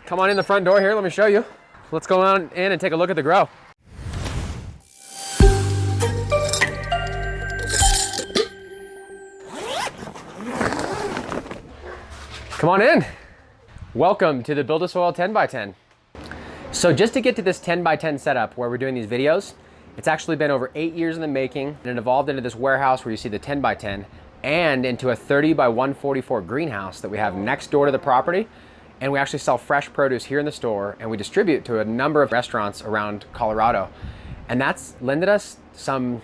Come on in the front door here, let me show you. Let's go on in and take a look at the grow. Come on in. Welcome to the BuildASoil 10x10. So just to get to this 10x10 setup where we're doing these videos, it's actually been over 8 years in the making, and it evolved into this warehouse where you see the 10x10 and into a 30x144 greenhouse that we have next door to the property. And we actually sell fresh produce here in the store, and we distribute to a number of restaurants around Colorado. And that's lended us some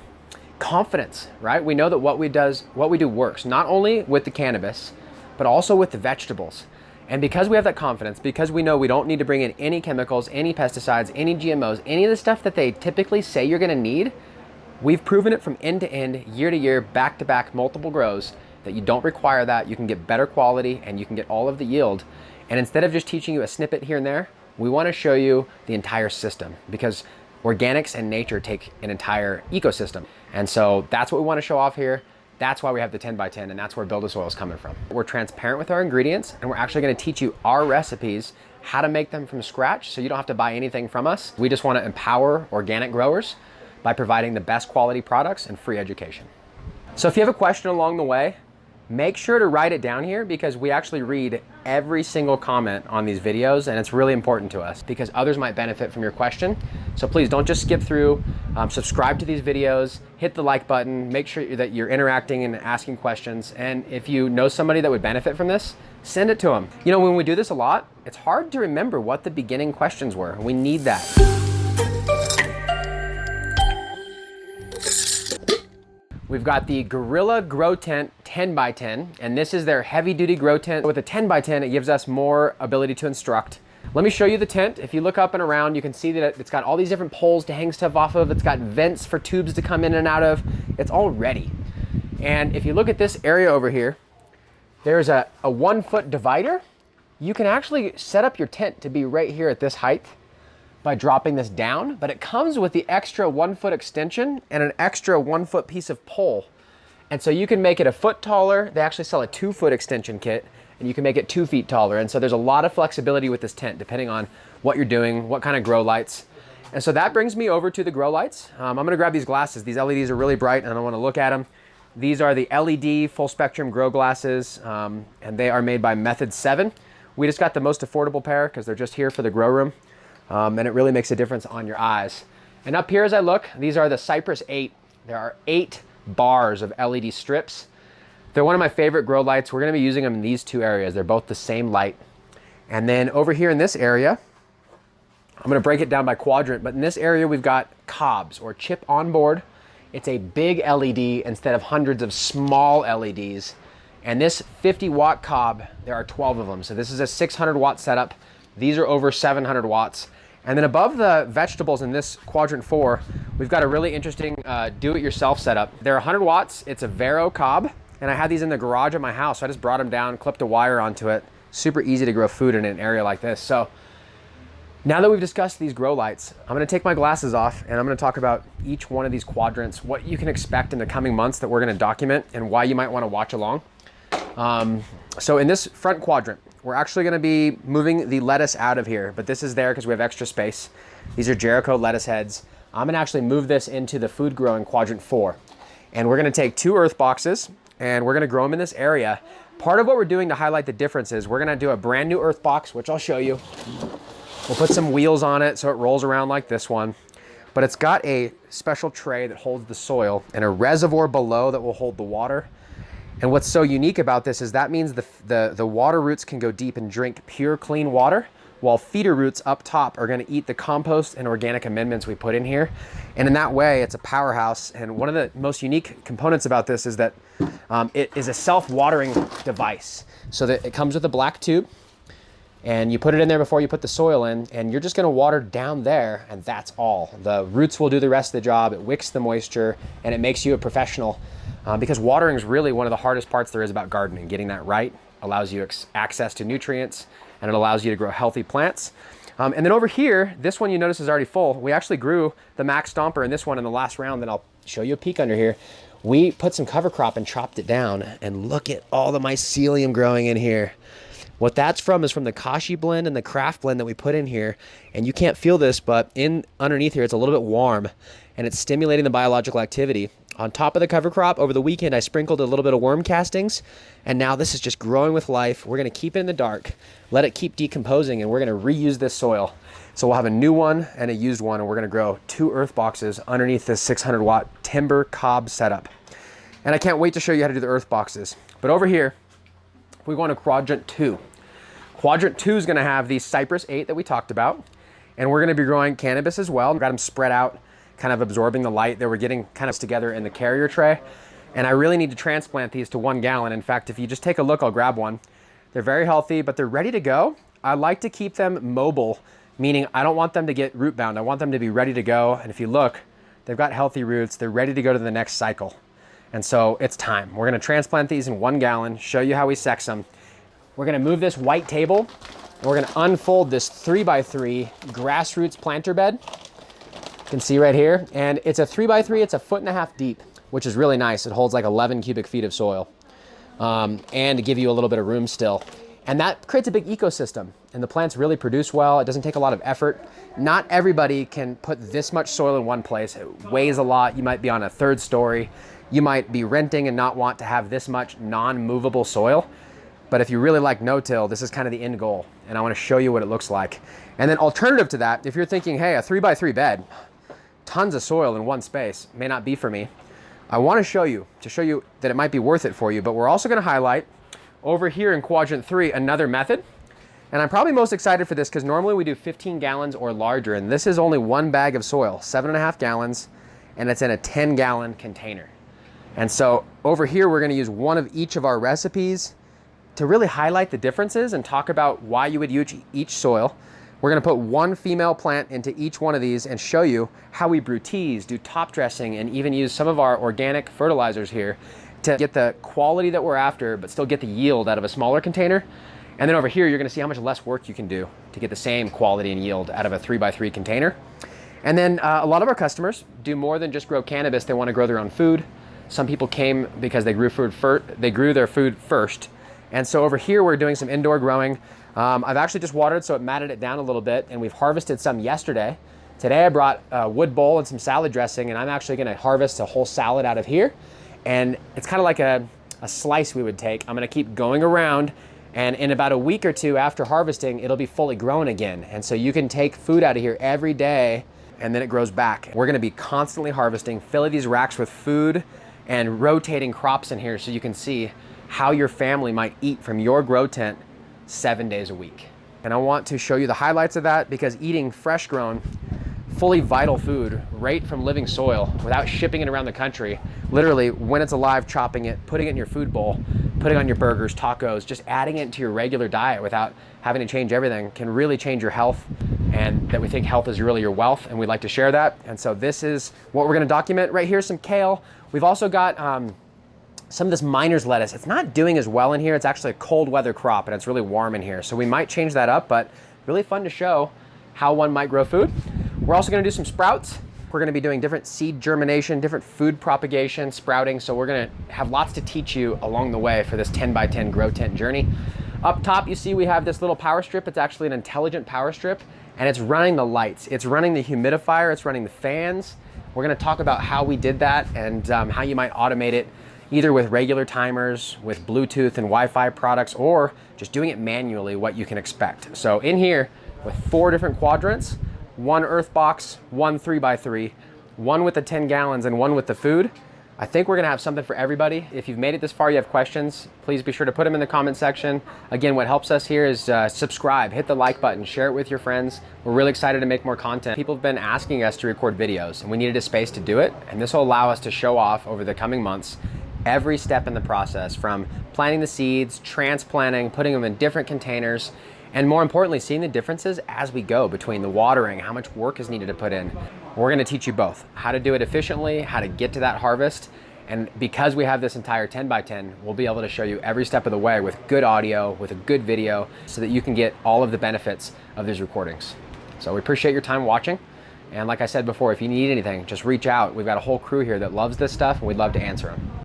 confidence, right? We know that what we do works, not only with the cannabis, but also with the vegetables. And because we have that confidence, because we know we don't need to bring in any chemicals, any pesticides, any GMOs, any of the stuff that they typically say you're gonna need, we've proven it from end to end, year to year, back to back, multiple grows, that you don't require that. You can get better quality and you can get all of the yield. And instead of just teaching you a snippet here and there, we wanna show you the entire system, because organics and nature take an entire ecosystem. And so that's what we wanna show off here. That's why we have the 10x10, and that's where BuildASoil is coming from. We're transparent with our ingredients, and we're actually gonna teach you our recipes, how to make them from scratch, so you don't have to buy anything from us. We just wanna empower organic growers by providing the best quality products and free education. So if you have a question along the way, make sure to write it down here, because we actually read every single comment on these videos, and it's really important to us because others might benefit from your question. So please don't just skip through, subscribe to these videos, hit the like button, make sure that you're interacting and asking questions. And if you know somebody that would benefit from this, send it to them. You know, when we do this a lot, it's hard to remember what the beginning questions were. We need that. We've got the Gorilla Grow Tent 10x10, and this is their heavy duty grow tent. With a 10x10, it gives us more ability to instruct. Let me show you the tent. If you look up and around, you can see that it's got all these different poles to hang stuff off of. It's got vents for tubes to come in and out of. It's all ready. And if you look at this area over here, there's a 1 foot divider. You can actually set up your tent to be right here at this height by dropping this down, but it comes with the extra 1 foot extension and an extra 1 foot piece of pole. And so you can make it a foot taller. They actually sell a 2 foot extension kit, and you can make it 2 feet taller. And so there's a lot of flexibility with this tent, depending on what you're doing, what kind of grow lights. And so that brings me over to the grow lights. I'm gonna grab these glasses. These LEDs are really bright, and I wanna look at them. These are the LED full spectrum grow glasses, and they are made by Method 7. We just got the most affordable pair because they're just here for the grow room. And it really makes a difference on your eyes. And up here as I look, these are the Cypress 8. There are 8 bars of LED strips. They're one of my favorite grow lights. We're gonna be using them in these 2 areas. They're both the same light. And then over here in this area, I'm gonna break it down by quadrant, but in this area we've got cobs or chip on board. It's a big LED instead of hundreds of small LEDs. And this 50 watt cob, there are 12 of them. So this is a 600 watt setup. These are over 700 watts. And then above the vegetables in this quadrant 4, we've got a really interesting do-it-yourself setup. They're 100 watts, it's a Vero cob, and I had these in the garage at my house. So I just brought them down, clipped a wire onto it. Super easy to grow food in an area like this. So now that we've discussed these grow lights, I'm gonna take my glasses off and I'm gonna talk about each one of these quadrants, what you can expect in the coming months that we're gonna document, and why you might wanna watch along. So in this front quadrant, we're actually gonna be moving the lettuce out of here, but this is there because we have extra space. These are Jericho lettuce heads. I'm gonna actually move this into the food growing quadrant 4. And we're gonna take 2 earth boxes and we're gonna grow them in this area. Part of what we're doing to highlight the difference is we're gonna do a brand new earth box, which I'll show you. We'll put some wheels on it so it rolls around like this one. But it's got a special tray that holds the soil and a reservoir below that will hold the water. And what's so unique about this is that means the water roots can go deep and drink pure, clean water, while feeder roots up top are gonna eat the compost and organic amendments we put in here. And in that way, it's a powerhouse. And one of the most unique components about this is that it is a self-watering device. So that it comes with a black tube, and you put it in there before you put the soil in, and you're just gonna water down there, and that's all. The roots will do the rest of the job. It wicks the moisture, and it makes you a professional. Because watering is really one of the hardest parts there is about gardening. Getting that right allows you access to nutrients, and it allows you to grow healthy plants. And then over here, this one you notice is already full. We actually grew the Max Stomper in this one in the last round, and I'll show you a peek under here. We put some cover crop and chopped it down, and look at all the mycelium growing in here. What that's from is from the Kashi blend and the craft blend that we put in here. And you can't feel this, but underneath here, it's a little bit warm and it's stimulating the biological activity. On top of the cover crop, over the weekend, I sprinkled a little bit of worm castings, and now this is just growing with life. We're gonna keep it in the dark, let it keep decomposing, and we're gonna reuse this soil. So we'll have a new one and a used one, and we're gonna grow 2 earth boxes underneath this 600-watt timber cob setup. And I can't wait to show you how to do the earth boxes. But over here, we're going to Quadrant 2. Quadrant 2 is gonna have the Cypress 8 that we talked about, and we're gonna be growing cannabis as well. We've got them spread out, kind of absorbing the light that we're getting kind of together in the carrier tray. And I really need to transplant these to 1 gallon. In fact, if you just take a look, I'll grab one. They're very healthy, but they're ready to go. I like to keep them mobile, meaning I don't want them to get root bound. I want them to be ready to go. And if you look, they've got healthy roots. They're ready to go to the next cycle. And so it's time. We're gonna transplant these in 1 gallon, show you how we sex them. We're gonna move this white table, and we're gonna unfold this 3x3 grassroots planter bed. You can see right here, and it's a 3x3, it's 1.5 feet deep, which is really nice. It holds like 11 cubic feet of soil, and to give you a little bit of room still. And that creates a big ecosystem, and the plants really produce well. It doesn't take a lot of effort. Not everybody can put this much soil in one place. It weighs a lot. You might be on a 3rd story. You might be renting and not want to have this much non-movable soil. But if you really like no-till, this is kind of the end goal, and I want to show you what it looks like. And then alternative to that, if you're thinking, hey, a 3x3 bed, tons of soil in one space, may not be for me. I want to show you that it might be worth it for you, but we're also going to highlight over here in Quadrant 3 another method. And I'm probably most excited for this because normally we do 15 gallons or larger, and this is only 1 bag of soil, 7.5 gallons, and it's in a 10-gallon container. And so over here, we're going to use one of each of our recipes to really highlight the differences and talk about why you would use each soil. We're gonna put 1 female plant into each one of these and show you how we brew teas, do top dressing, and even use some of our organic fertilizers here to get the quality that we're after, but still get the yield out of a smaller container. And then over here, you're gonna see how much less work you can do to get the same quality and yield out of a 3x3 container. And then a lot of our customers do more than just grow cannabis. They wanna grow their own food. Some people came because they grew their food first. And so over here, we're doing some indoor growing. I've actually just watered, so it matted it down a little bit, and we've harvested some yesterday. Today I brought a wood bowl and some salad dressing, and I'm actually gonna harvest a whole salad out of here. And it's kind of like a slice we would take. I'm gonna keep going around, and in about a week or 2 after harvesting, it'll be fully grown again. And so you can take food out of here every day, and then it grows back. We're gonna be constantly harvesting, filling these racks with food, and rotating crops in here so you can see how your family might eat from your grow tent 7 days a week. And I want to show you the highlights of that because eating fresh grown, fully vital food right from living soil without shipping it around the country, literally when it's alive, chopping it, putting it in your food bowl, putting it on your burgers, tacos, just adding it into your regular diet without having to change everything can really change your health, and that we think health is really your wealth, and we'd like to share that. And so this is what we're gonna document. Right here, some kale. We've also got some of this miner's lettuce. It's not doing as well in here. It's actually a cold weather crop, and it's really warm in here. So we might change that up, but really fun to show how one might grow food. We're also gonna do some sprouts. We're gonna be doing different seed germination, different food propagation, sprouting. So we're gonna have lots to teach you along the way for this 10x10 grow tent journey. Up top, you see we have this little power strip. It's actually an intelligent power strip, and it's running the lights. It's running the humidifier, it's running the fans. We're gonna talk about how we did that and how you might automate it, either with regular timers, with Bluetooth and Wi-Fi products, or just doing it manually, what you can expect. So in here, with 4 different quadrants, 1 earth box, 1 3x3, 1 with the 10 gallons, and 1 with the food, I think we're gonna have something for everybody. If you've made it this far, you have questions, please be sure to put them in the comment section. Again, what helps us here is subscribe, hit the like button, share it with your friends. We're really excited to make more content. People have been asking us to record videos, and we needed a space to do it, and this will allow us to show off over the coming months every step in the process, from planting the seeds, transplanting, putting them in different containers, and more importantly, seeing the differences as we go between the watering, how much work is needed to put in. We're gonna teach you both how to do it efficiently, how to get to that harvest, and because we have this entire 10x10, we'll be able to show you every step of the way with good audio, with a good video, so that you can get all of the benefits of these recordings. So we appreciate your time watching. And like I said before, if you need anything, just reach out. We've got a whole crew here that loves this stuff, and we'd love to answer them.